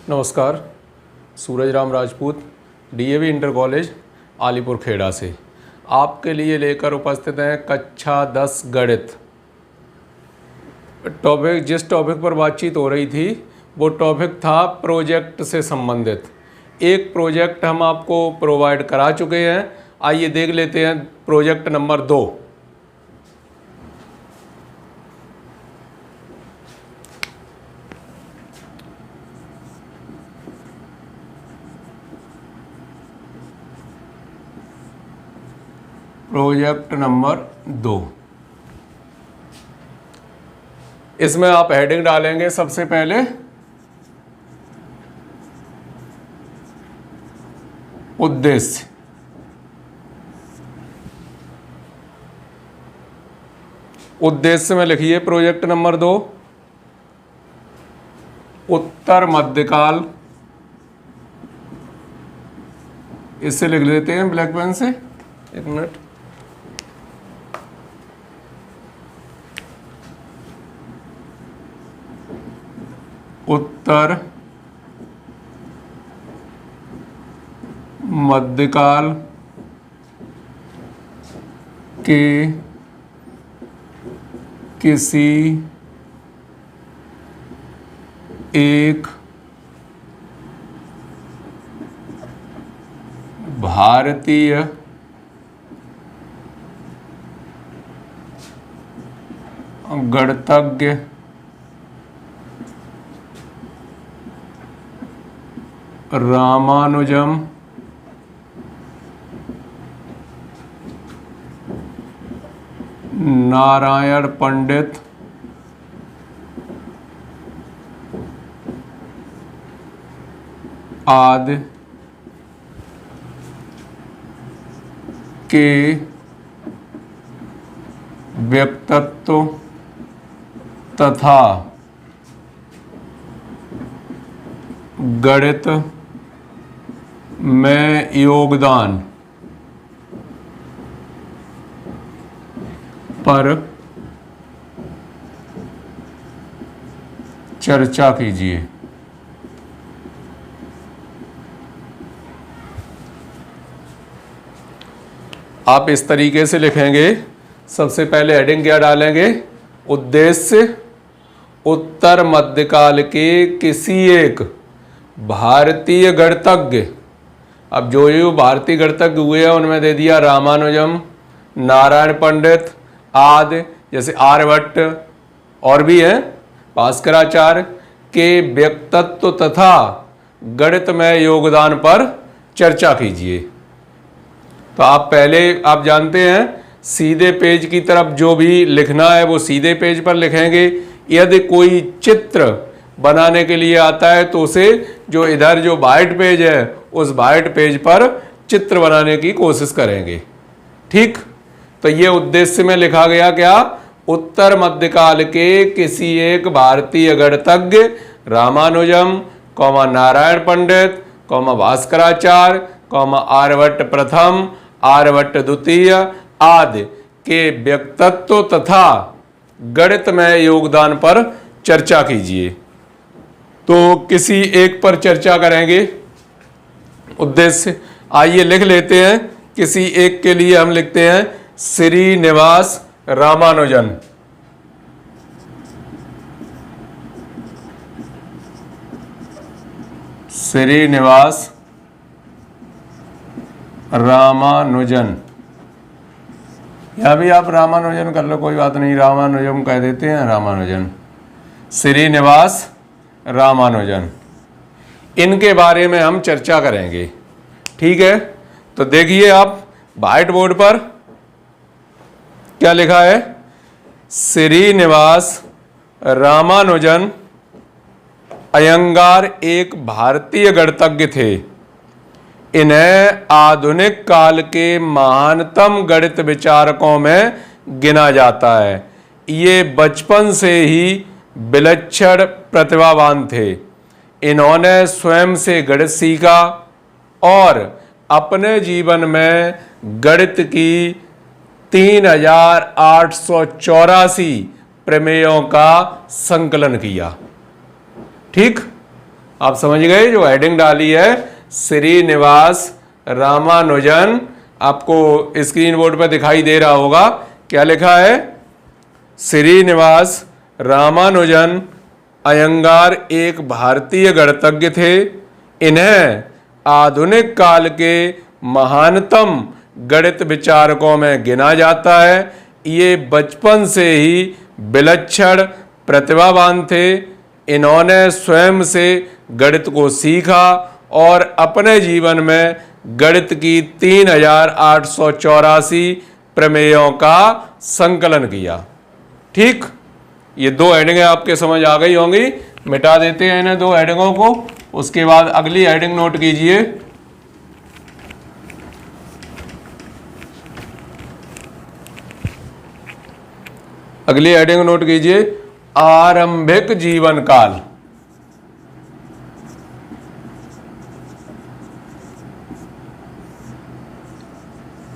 नमस्कार, Suraj Ram Rajput DAV inter college Alipur Khera से आपके लिए लेकर उपस्थित हैं कक्षा 10 गणित। जिस टॉपिक पर बातचीत हो रही थी वो टॉपिक था प्रोजेक्ट से संबंधित। एक प्रोजेक्ट हम आपको प्रोवाइड करा चुके हैं, आइए देख लेते हैं प्रोजेक्ट नंबर 2। प्रोजेक्ट नंबर 2, इसमें आप हेडिंग डालेंगे सबसे पहले उद्देश्य। उद्देश्य में लिखिए प्रोजेक्ट नंबर 2 उत्तर मध्यकाल। इससे लिख लेते हैं ब्लैक पेन से, एक मिनट। उत्तर मध्यकाल के किसी एक भारतीय गणितज्ञ रामानुजम नारायण पंडित आदि के व्यक्तित्व तथा गणित में योगदान पर चर्चा कीजिए। आप इस तरीके से लिखेंगे। सबसे पहले हेडिंग क्या डालेंगे? उद्देश्य उत्तर मध्यकाल के किसी एक भारतीय गणितज्ञ। अब जो भारतीय गणितज्ञ हुए हैं उनमें दे दिया रामानुजम, नारायण पंडित आदि, जैसे आर्यभट्ट और भी हैं, भास्कराचार्य के व्यक्तित्व तथा गणित में योगदान पर चर्चा कीजिए। तो आप जानते हैं सीधे पेज की तरफ जो भी लिखना है वो सीधे पेज पर लिखेंगे। यदि कोई चित्र बनाने के लिए आता है तो उसे जो इधर जो वाइट पेज है उस वाइट पेज पर चित्र बनाने की कोशिश करेंगे। ठीक, तो ये उद्देश्य में लिखा गया क्या? उत्तर मध्यकाल के किसी एक भारतीय गणितज्ञ रामानुजम, नारायण पंडित, भास्कराचार्य, आर्यभट्ट प्रथम, आर्यभट्ट द्वितीय आदि के व्यक्तित्व तथा गणित में योगदान पर चर्चा कीजिए। तो किसी एक पर चर्चा करेंगे उद्देश्य। आइए लिख लेते हैं। किसी एक के लिए हम लिखते हैं श्रीनिवास रामानुजन। श्रीनिवास रामानुजन, या भी आप रामानुजन कर लो, कोई बात नहीं, रामानुजम कह देते हैं। रामानुजन, श्रीनिवास रामानुजन, इनके बारे में हम चर्चा करेंगे। ठीक है, तो देखिए आप व्हाइट बोर्ड पर क्या लिखा है? श्रीनिवास रामानुजन अयंगार एक भारतीय गणितज्ञ थे। इन्हें आधुनिक काल के महानतम गणित विचारकों में गिना जाता है। ये बचपन से ही विलक्षण प्रतिभावान थे। इन्होंने स्वयं से गणित सीखा और अपने जीवन में गणित की 3884 प्रमेयों का संकलन किया। ठीक, आप समझ गए, जो हेडिंग डाली है श्रीनिवास रामानुजन, आपको स्क्रीन बोर्ड पर दिखाई दे रहा होगा। क्या लिखा है? श्रीनिवास रामानुजन अयंगार एक भारतीय गणितज्ञ थे। इन्हें आधुनिक काल के महानतम गणित विचारकों में गिना जाता है। ये बचपन से ही विलक्षण प्रतिभावान थे। इन्होंने स्वयं से गणित को सीखा और अपने जीवन में गणित की 3884 प्रमेयों का संकलन किया। ठीक, ये दो हेडिंगें आपके समझ आ गई होंगी। मिटा देते हैं इन्हें, दो हेडिंगों को। उसके बाद अगली हेडिंग नोट कीजिए। अगली हेडिंग नोट कीजिए, आरंभिक जीवन काल।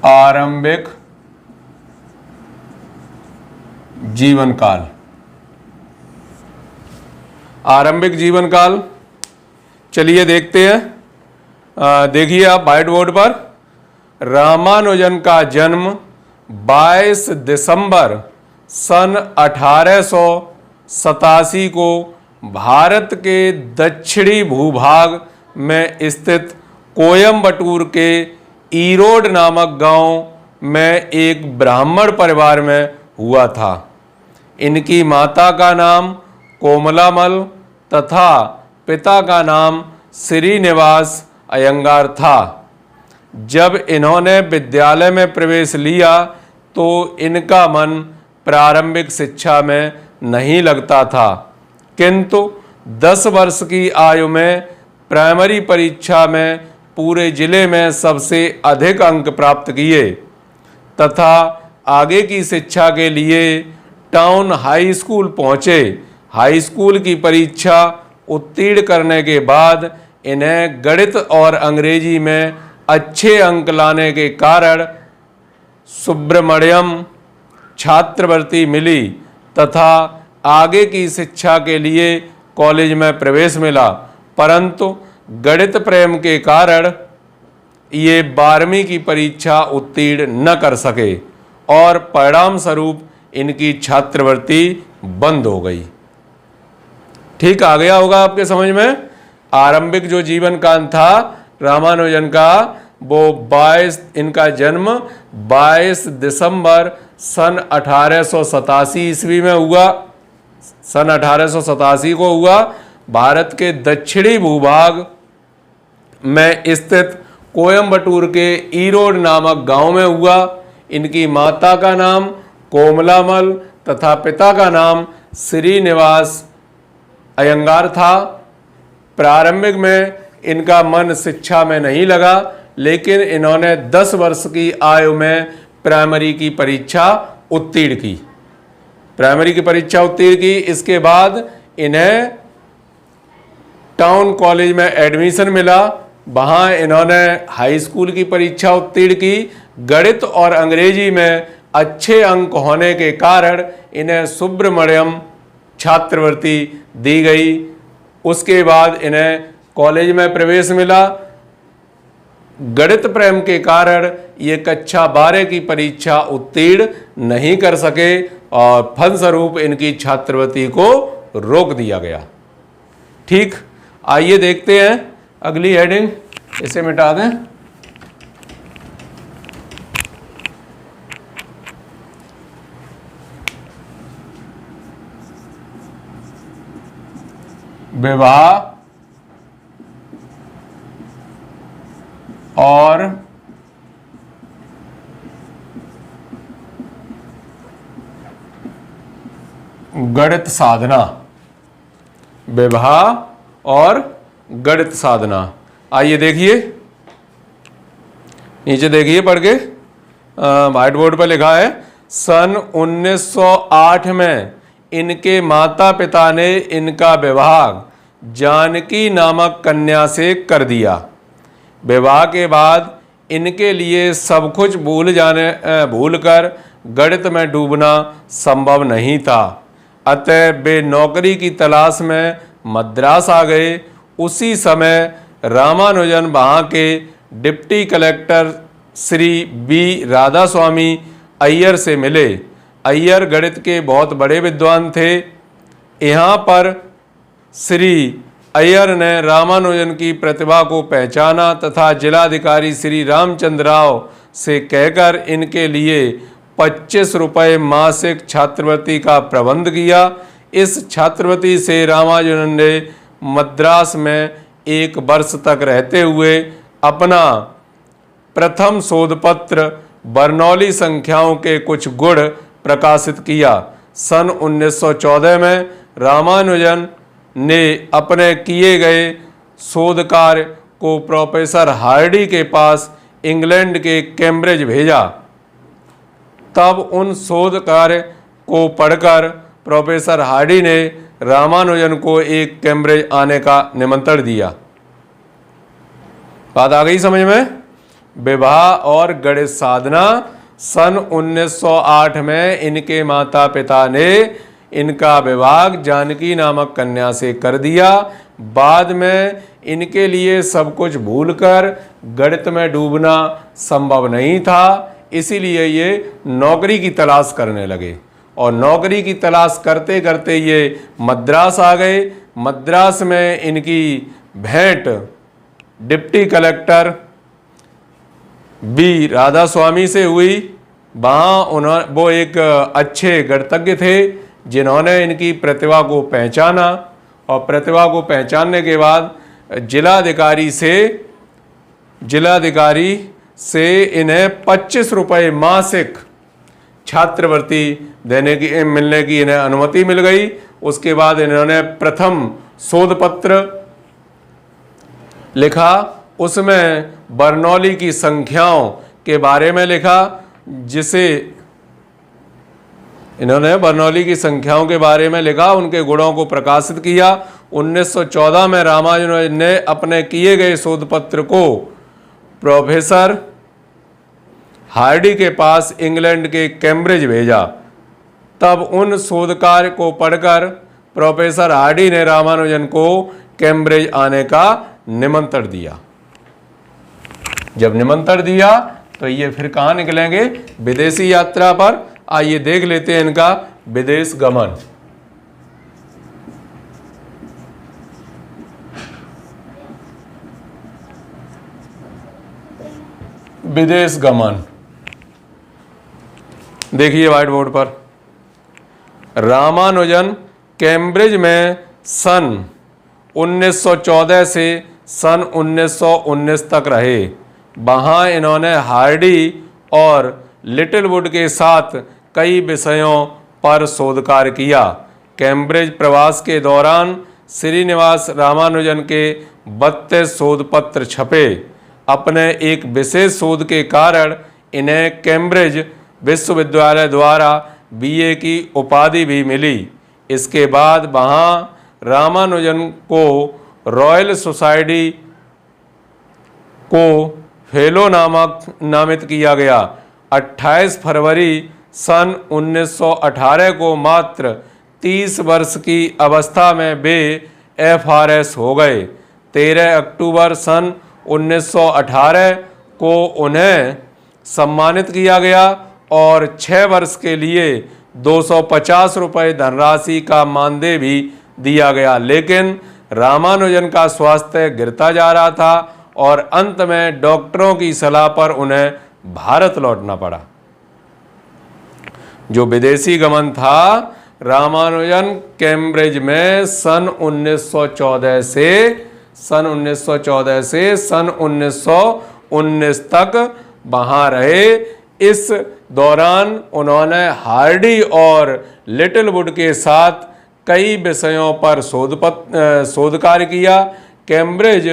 आरंभिक जीवन काल। आरंभिक जीवन काल, चलिए देखते हैं। देखिए आप व्हाइट बोर्ड पर, रामानुजन का जन्म 22 दिसंबर सन 1887 को भारत के दक्षिणी भूभाग में स्थित कोयम्बटूर के ईरोड नामक गांव में एक ब्राह्मण परिवार में हुआ था। इनकी माता का नाम कोमलामल तथा पिता का नाम श्रीनिवास अयंगार था। जब इन्होंने विद्यालय में प्रवेश लिया तो इनका मन प्रारंभिक शिक्षा में नहीं लगता था, किंतु 10 वर्ष की आयु में प्राइमरी परीक्षा में पूरे जिले में सबसे अधिक अंक प्राप्त किए तथा आगे की शिक्षा के लिए टाउन हाई स्कूल पहुँचे। हाई स्कूल की परीक्षा उत्तीर्ण करने के बाद इन्हें गणित और अंग्रेजी में अच्छे अंक लाने के कारण सुब्रमण्यम छात्रवृत्ति मिली तथा आगे की शिक्षा के लिए कॉलेज में प्रवेश मिला, परंतु गणित प्रेम के कारण ये 12वीं की परीक्षा उत्तीर्ण न कर सके और परिणाम स्वरूप इनकी छात्रवृत्ति बंद हो गई। ठीक आ गया होगा आपके समझ में। आरंभिक जो जीवन काल था रामानुजन का, वो 22, इनका जन्म 22 दिसंबर सन 1887 ईस्वी में हुआ। सन 1887 को हुआ। भारत के दक्षिणी भूभाग में स्थित कोयम्बटूर के ईरोड नामक गांव में हुआ। इनकी माता का नाम कोमलामल तथा पिता का नाम श्रीनिवास अयंगार था। प्रारंभिक में इनका मन शिक्षा में नहीं लगा, लेकिन इन्होंने 10 वर्ष की आयु में प्राइमरी की परीक्षा उत्तीर्ण की। प्राइमरी की परीक्षा उत्तीर्ण की, इसके बाद इन्हें टाउन कॉलेज में एडमिशन मिला। वहाँ इन्होंने हाई स्कूल की परीक्षा उत्तीर्ण की। गणित और अंग्रेजी में अच्छे अंक होने के कारण इन्हें सुब्रमण्यम छात्रवृत्ति दी गई। उसके बाद इन्हें कॉलेज में प्रवेश मिला। गणित प्रेम के कारण ये कक्षा 12 की परीक्षा उत्तीर्ण नहीं कर सके और फलस्वरूप इनकी छात्रवृत्ति को रोक दिया गया। ठीक, आइए देखते हैं अगली हेडिंग। इसे मिटा दें। विवाह और गणित साधना। विवाह और गणित साधना। आइए देखिए, नीचे देखिए पढ़ के। व्हाइट बोर्ड पर लिखा है, सन 1908 में इनके माता पिता ने इनका विवाह जानकी नामक कन्या से कर दिया। विवाह के बाद इनके लिए सब कुछ भूलकर गणित में डूबना संभव नहीं था। अतः वे नौकरी की तलाश में मद्रास आ गए। उसी समय रामानुजन वहाँ के deputy collector Shri B Radhaswami Iyer से मिले। अय्यर गणित के बहुत बड़े विद्वान थे। यहाँ पर श्री अय्यर ने रामानुजन की प्रतिभा को पहचाना तथा जिलाधिकारी श्री रामचंद्र राव से कहकर इनके लिए 25 रुपये मासिक छात्रवृत्ति का प्रबंध किया। इस छात्रवृत्ति से रामानुजन ने मद्रास में 1 वर्ष तक रहते हुए अपना प्रथम शोधपत्र बर्नौली संख्याओं के कुछ गुण प्रकाशित किया। सन 1914 में रामानुजन ने अपने किए गए शोध कार्य को प्रोफेसर हार्डी के पास इंग्लैंड के कैम्ब्रिज भेजा। तब उन शोध कार्य को पढ़कर प्रोफेसर हार्डी ने रामानुजन को एक कैम्ब्रिज आने का निमंत्रण दिया। बात आ गई समझ में। विवाह और गणित साधना। सन 1908 में इनके माता पिता ने इनका विवाह जानकी नामक कन्या से कर दिया। बाद में इनके लिए सब कुछ भूलकर गणित में डूबना संभव नहीं था, इसीलिए ये नौकरी की तलाश करने लगे और नौकरी की तलाश करते करते ये मद्रास आ गए। मद्रास में इनकी भेंट डिप्टी कलेक्टर बी राधास्वामी से हुई। वहाँ वो एक अच्छे गणितज्ञ थे जिन्होंने इनकी प्रतिभा को पहचाना और प्रतिभा को पहचानने के बाद जिलाधिकारी से इन्हें 25 रुपये मासिक छात्रवृत्ति मिलने की इन्हें अनुमति मिल गई। उसके बाद इन्होंने प्रथम शोध पत्र लिखा। उसमें बर्नौली की संख्याओं के बारे में लिखा, जिसे इन्होंने बर्नौली की संख्याओं के बारे में लिखा, उनके गुणों को प्रकाशित किया। 1914 में रामानुजन ने अपने किए गए शोध पत्र को प्रोफेसर हार्डी के पास इंग्लैंड के कैम्ब्रिज भेजा। तब उन शोध कार्य को पढ़कर प्रोफेसर हार्डी ने रामानुजन को कैम्ब्रिज आने का निमंत्रण दिया। जब निमंत्रण दिया तो ये फिर कहाँ निकलेंगे? विदेशी यात्रा पर। आइए देख लेते हैं इनका विदेश गमन। विदेश गमन देखिए व्हाइट बोर्ड पर। रामानुजन कैम्ब्रिज में सन 1914 से सन 1919 तक रहे। वहाँ इन्होंने हार्डी और लिटिलवुड के साथ कई विषयों पर शोध कार्य किया। कैम्ब्रिज प्रवास के दौरान श्रीनिवास रामानुजन के 32 शोध पत्र छपे। अपने एक विशेष शोध के कारण इन्हें कैम्ब्रिज विश्वविद्यालय द्वारा बीए की उपाधि भी मिली। इसके बाद वहाँ रामानुजन को रॉयल सोसाइटी को फेलो नामित किया गया। 28 फरवरी सन 1918 को मात्र 30 वर्ष की अवस्था में वे FRS हो गए। 13 अक्टूबर सन 1918 को उन्हें सम्मानित किया गया और 6 वर्ष के लिए 250 रुपये धनराशि का मानदेय भी दिया गया। लेकिन रामानुजन का स्वास्थ्य गिरता जा रहा था और अंत में डॉक्टरों की सलाह पर उन्हें भारत लौटना पड़ा। जो विदेशी गमन था, रामानुजन कैम्ब्रिज में सन 1914 से सन 1919 तक वहाँ रहे। इस दौरान उन्होंने हार्डी और लिटिलवुड के साथ कई विषयों पर शोध कार्य किया। कैम्ब्रिज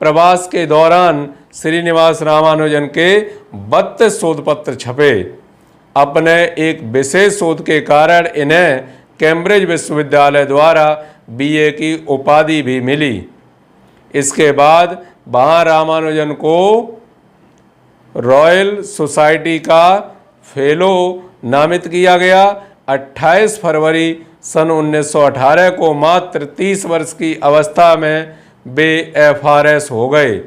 प्रवास के दौरान श्रीनिवास रामानुजन के 32 शोध पत्र छपे। अपने एक विशेष शोध के कारण इन्हें कैम्ब्रिज विश्वविद्यालय द्वारा बीए की उपाधि भी मिली। इसके बाद वहाँ रामानुजन को रॉयल सोसाइटी का फेलो नामित किया गया। 28 फरवरी सन 1918 को मात्र 30 वर्ष की अवस्था में वे FRS हो गए।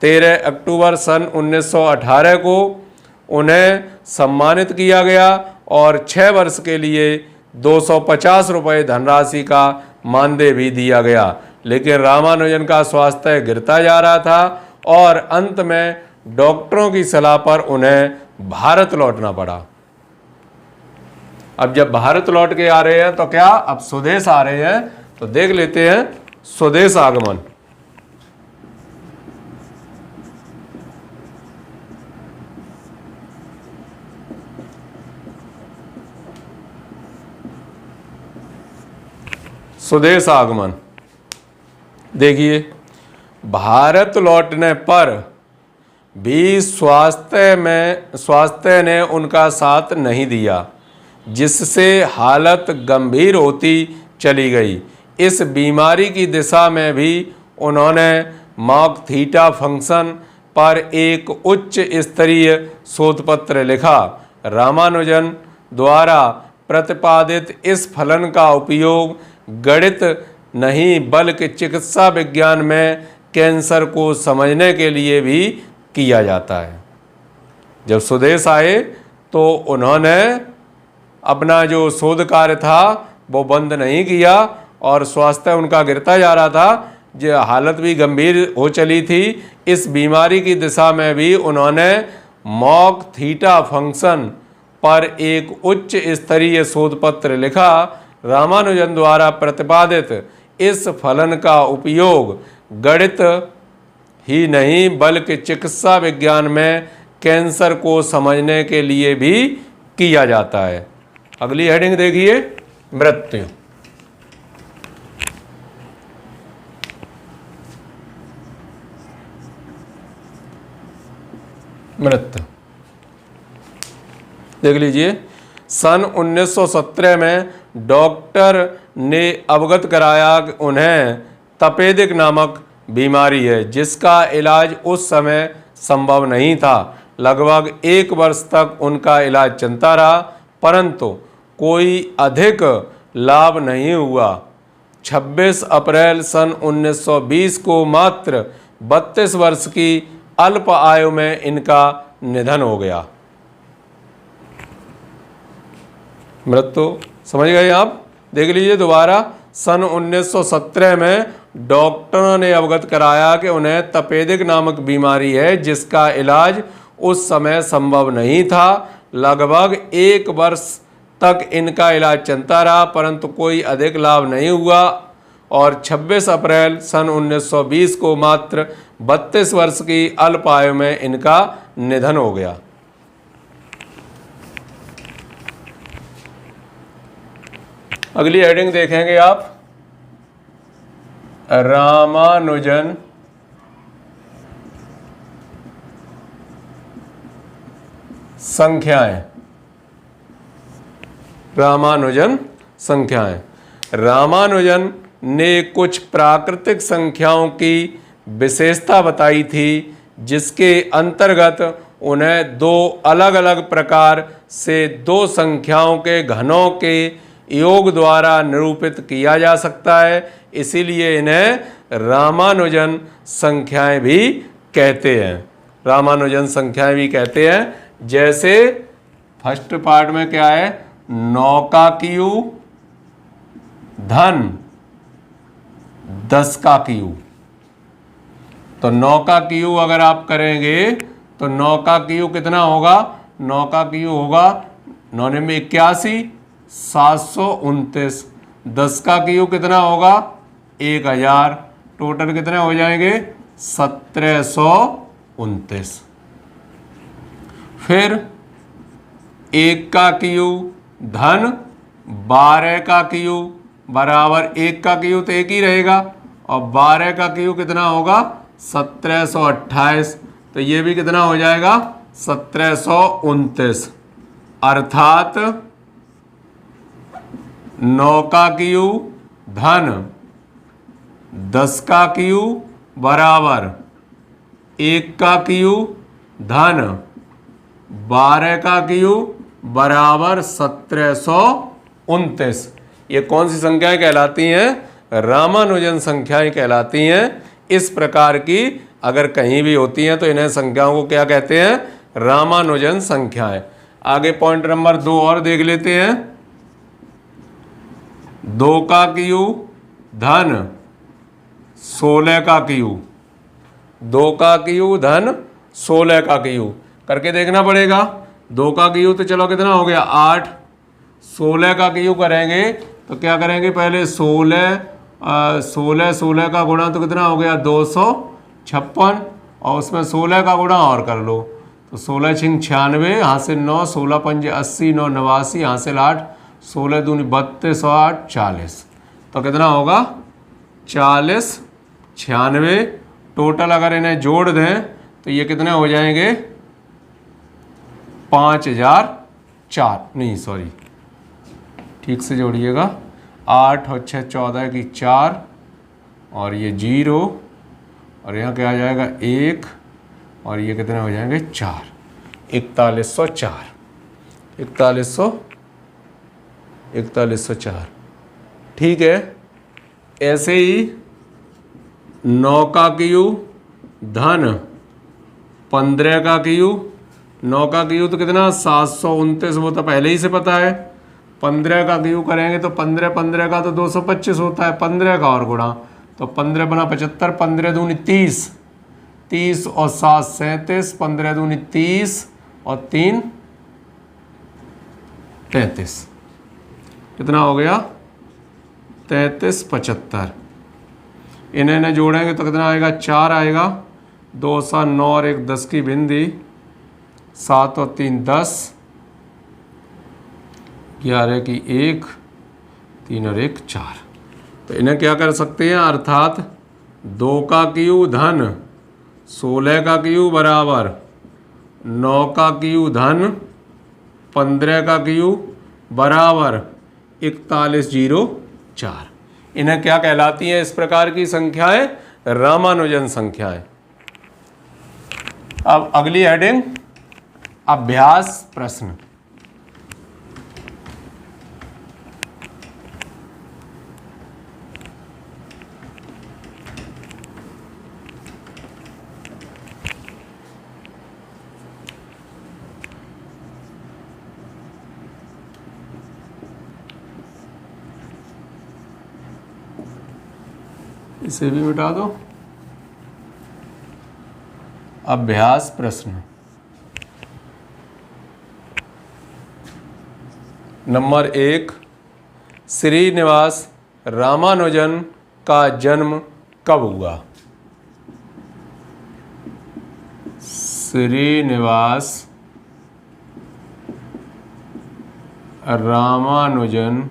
13 अक्टूबर सन 1918 को उन्हें सम्मानित किया गया और 6 वर्ष के लिए 250 रुपये धनराशि का मानदेय भी दिया गया। लेकिन रामानुजन का स्वास्थ्य गिरता जा रहा था और अंत में डॉक्टरों की सलाह पर उन्हें भारत लौटना पड़ा। अब जब भारत लौट के आ रहे हैं तो क्या अब स्वदेश आ रहे हैं, तो देख लेते हैं स्वदेश आगमन। स्वदेश आगमन देखिए, भारत लौटने पर भी स्वास्थ्य ने उनका साथ नहीं दिया, जिससे हालत गंभीर होती चली गई। इस बीमारी की दिशा में भी उन्होंने मॉक थीटा फंक्शन पर एक उच्च स्तरीय शोध पत्र लिखा। रामानुजन द्वारा प्रतिपादित इस फलन का उपयोग गणित नहीं बल्कि चिकित्सा विज्ञान में कैंसर को समझने के लिए भी किया जाता है। जब स्वदेश आए तो उन्होंने अपना जो शोध कार्य था वो बंद नहीं किया और स्वास्थ्य उनका गिरता जा रहा था, जो हालत भी गंभीर हो चली थी। इस बीमारी की दिशा में भी उन्होंने मॉक थीटा फंक्शन पर एक उच्च स्तरीय शोध पत्र लिखा। रामानुजन द्वारा प्रतिपादित इस फलन का उपयोग गणित ही नहीं बल्कि चिकित्सा विज्ञान में कैंसर को समझने के लिए भी किया जाता है। अगली हेडिंग देखिए, मृत्यु। मृत्यु देख लीजिए, सन 1917 में डॉक्टर ने अवगत कराया कि उन्हें तपेदिक नामक बीमारी है, जिसका इलाज उस समय संभव नहीं था। लगभग 1 वर्ष तक उनका इलाज चलता रहा, परंतु कोई अधिक लाभ नहीं हुआ। 26 अप्रैल सन 1920 को मात्र 32 वर्ष की अल्प आयु में इनका निधन हो गया। मृत्यु समझ गए आप? देख लीजिए दोबारा, सन 1917 में डॉक्टरों ने अवगत कराया कि उन्हें तपेदिक नामक बीमारी है, जिसका इलाज उस समय संभव नहीं था। लगभग 1 वर्ष तक इनका इलाज चलता रहा, परंतु कोई अधिक लाभ नहीं हुआ और 26 अप्रैल सन 1920 को मात्र 32 वर्ष की अल्प आयु में इनका निधन हो गया। अगली हेडिंग देखेंगे आप, रामानुजन संख्याएं। रामानुजन संख्याएं। रामानुजन ने कुछ प्राकृतिक संख्याओं की विशेषता बताई थी, जिसके अंतर्गत उन्हें 2 अलग अलग प्रकार से 2 संख्याओं के घनों के योग द्वारा निरूपित किया जा सकता है। इसीलिए इन्हें रामानुजन संख्याएं भी कहते हैं। रामानुजन संख्याएं भी कहते हैं। जैसे फर्स्ट पार्ट में क्या है, 9 का क्यू धन 10 का क्यू। तो 9 का क्यू अगर आप करेंगे तो 9 का क्यू कितना होगा? 9 का क्यू होगा 9 में 81, 729। 10 का क्यू कितना होगा? 1000। टोटल कितने हो जाएंगे? 1729। फिर 1 का क्यू धन 12 का क्यू बराबर 1 का क्यू तो 1 ही रहेगा और 12 का क्यू कितना होगा? 1728। तो ये भी कितना हो जाएगा? 1729। अर्थात 9 का क्यू धन 10 का क्यू बराबर 1 का क्यू धन 12 का क्यू बराबर 1729। ये कौन सी संख्याएं कहलाती हैं? रामानुजन संख्याएं कहलाती हैं। इस प्रकार की अगर कहीं भी होती हैं तो इन्हें संख्याओं को क्या कहते हैं? रामानुजन संख्याएं। आगे पॉइंट नंबर 2 और देख लेते हैं। 2 का क्यू धन 16 का क्यू, 2 का क्यू धन 16 का क्यू करके देखना पड़ेगा। 2 का क्यू तो चलो कितना हो गया 8, 16 का क्यू करेंगे तो क्या करेंगे? पहले 16 का गुणा तो कितना हो गया 256, और उसमें 16 का गुणा और कर लो तो 16 छिंग 96, यहाँ से 9, 16 पंजे 80, 9 89, यहाँ से 8, 16 दूनी 32 और 8 40, तो कितना होगा 40, 96। टोटल अगर इन्हें जोड़ दें तो ये कितने हो जाएंगे? 5004, नहीं सॉरी ठीक से जोड़िएगा, 8 और 6 14 की 4, और ये 0, और यहाँ क्या आ जाएगा 1, और ये कितने हो जाएंगे 4, 4104, 4104। ठीक है। ऐसे ही 9 का क्यू धन 15 का क्यू, 9 का क्यू तो कितना 729, वो तो पहले ही से पता है। 15 का क्यू करेंगे तो 15 का तो 225 होता है, 15 का और गुणा तो 15 बना 75, 15 दूनी 30, 30 और 7 37, 15 दूनी 30 और 3 33, कितना हो गया 33 75। इन्हें जोड़ेंगे तो कितना आएगा 4 आएगा, 2 7 9 और 1 10 की भिंदी, 7 और 3 10, 11 की 1, 3 और 1 4। तो इन्हें क्या कर सकते हैं? अर्थात 2 का क्यू धन 16 का क्यू बराबर 9 का क्यू धन 15 का क्यू बराबर 4104। इन्हें क्या कहलाती हैं इस प्रकार की संख्याएं? रामानुजन संख्याएं। अब अगली हेडिंग अभ्यास प्रश्न। इसे भी मिटा दो। अभ्यास प्रश्न नंबर 1, श्रीनिवास रामानुजन का जन्म कब हुआ? श्रीनिवास रामानुजन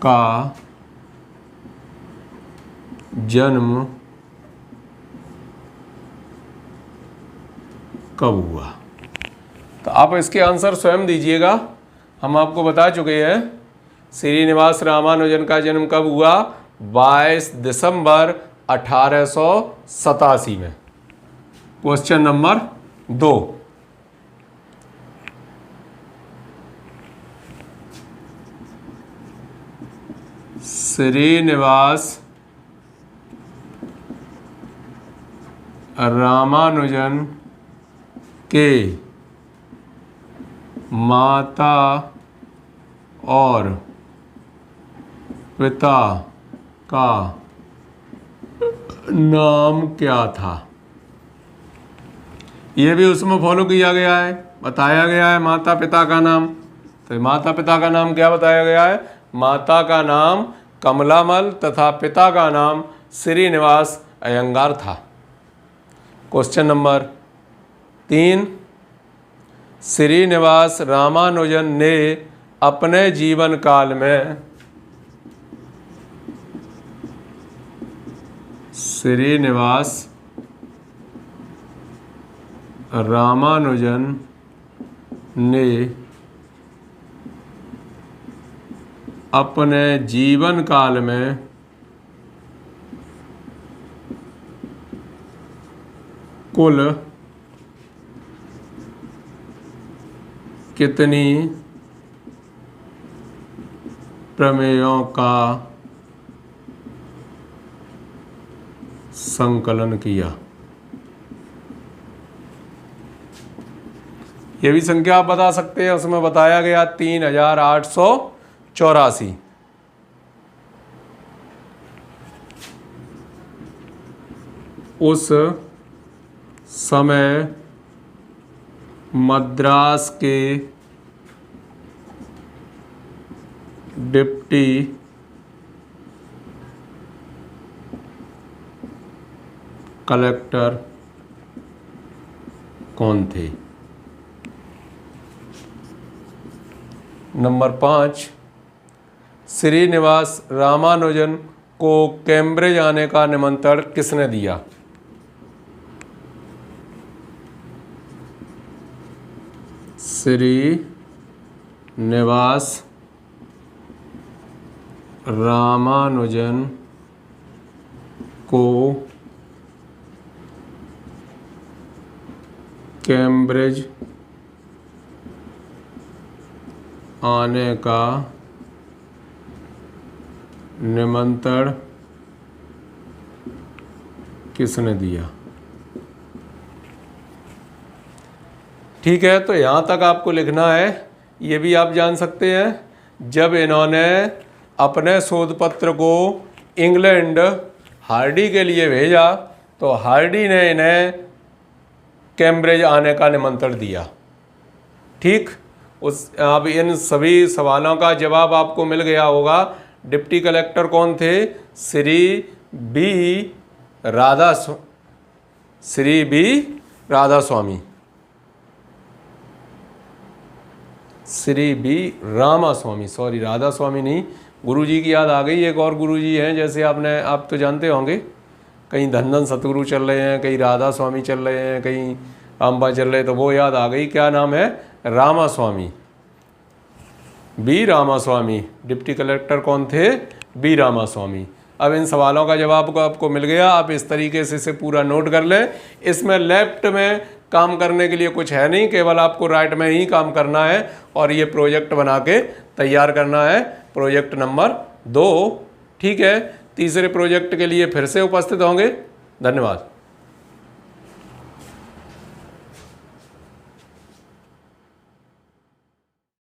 का जन्म कब हुआ? तो आप इसके आंसर स्वयं दीजिएगा। हम आपको बता चुके हैं श्रीनिवास रामानुजन का जन्म कब हुआ? 22 दिसंबर 1887 में। क्वेश्चन नंबर 2, श्रीनिवास रामानुजन के माता और पिता का नाम क्या था? ये भी उसमें फॉलो किया गया है, बताया गया है माता पिता का नाम। तो माता पिता का नाम क्या बताया गया है? माता का नाम कमलामल तथा पिता का नाम श्रीनिवास अयंगार था। क्वेश्चन नंबर 3, श्रीनिवास रामानुजन ने अपने जीवन काल में श्रीनिवास रामानुजन ने अपने जीवन काल में कुल कितनी प्रमेयों का संकलन किया। ये भी संख्या आप बता सकते हैं, उसमें बताया गया 3884। उस समय मद्रास के डिप्टी कलेक्टर कौन थे? नंबर 5, श्रीनिवास रामानुजन को कैम्ब्रिज आने का निमंत्रण किसने दिया? श्रीनिवास रामानुजन को कैम्ब्रिज आने का निमंत्रण किसने दिया? ठीक है, तो यहाँ तक आपको लिखना है। ये भी आप जान सकते हैं, जब इन्होंने अपने शोध पत्र को इंग्लैंड हार्डी के लिए भेजा तो हार्डी ने इन्हें कैम्ब्रिज आने का निमंत्रण दिया। ठीक, उस अब इन सभी सवालों का जवाब आपको मिल गया होगा। डिप्टी कलेक्टर कौन थे? Shri B Radhaswami. Shri B Ramaswami, sorry Radhaswami नहीं, गुरुजी की याद आ गई। एक और गुरुजी हैं, जैसे आप तो जानते होंगे, कहीं धन सतगुरु चल रहे हैं, कहीं राधास्वामी चल रहे हैं, कहीं अंबा चल रहे, तो वो याद आ गई। क्या नाम है? Ramaswami, B Ramaswami. Deputy collector कौन थे? बी रामास्वामी। अब इन सवालों का जवाब आपको मिल गया। आप इस तरीके से इसे पूरा नोट कर लें। इसमें लेफ्ट में काम करने के लिए कुछ है नहीं, केवल आपको राइट में ही काम करना है और ये प्रोजेक्ट बना के तैयार करना है, प्रोजेक्ट नंबर 2। ठीक है, तीसरे प्रोजेक्ट के लिए फिर से उपस्थित होंगे। धन्यवाद।